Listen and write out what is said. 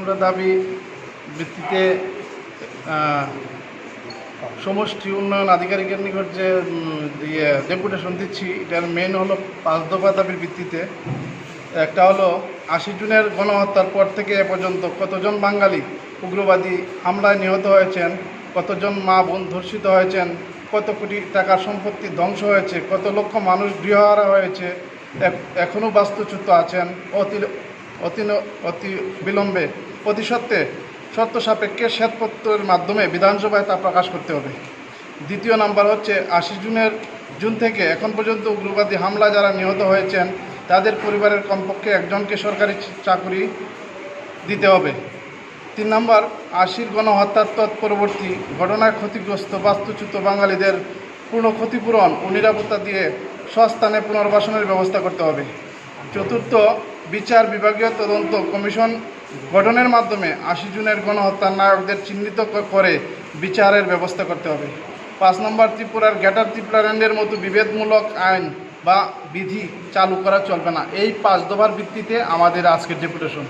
আমরা দাবি ভিত্তিতে সমষ্টি উন্নয়ন আধিকারিকের নিকট যে ডেপুটেশন দিচ্ছি, এটার মেন হলো 5 দফা দাবির ভিত্তিতে। একটা হলো 80 জুনের গণহত্যার পর থেকে এ পর্যন্ত কতজন বাঙালি উগ্রবাদী হামলায় নিহত হয়েছেন, কতজন মা বোন ধর্ষিত হয়েছেন, কত কোটি টাকার সম্পত্তি ধ্বংস হয়েছে, কত লক্ষ মানুষ গৃহহারা হয়েছে, এখনও বাস্তুচ্যুত আছেন, অতি বিলম্বে অতি সত্ত্বে শর্ত সাপেক্ষে শ্বেতপত্রের মাধ্যমে বিধানসভায় তা প্রকাশ করতে হবে। দ্বিতীয় নাম্বার হচ্ছে 80 জুন থেকে এখন পর্যন্ত উগ্রবাদী হামলা যারা নিহত হয়েছেন তাদের পরিবারের কমপক্ষে একজনকে সরকারি চাকরি দিতে হবে। 3 নম্বর 80 গণহত্যার তৎপরবর্তী ঘটনায় ক্ষতিগ্রস্ত বাস্তুচ্যুত বাঙালিদের পূর্ণ ক্ষতিপূরণ ও নিরাপত্তা দিয়ে স্বস্থানে পুনর্বাসনের ব্যবস্থা করতে হবে। চতুর্থ, বিচার বিভাগীয় তদন্ত কমিশন গঠনের মাধ্যমে 80 জুনের গণহত্যার নায়কদের চিহ্নিত করে বিচারের ব্যবস্থা করতে হবে। 5 নম্বর, ত্রিপুরার গ্রেটার ত্রিপুরাল্যান্ডের মতো বিভেদমূলক আইন বা বিধি চালু করা চলবে না। এই 5 দফার ভিত্তিতে আমাদের আজকের ডেপুটেশন।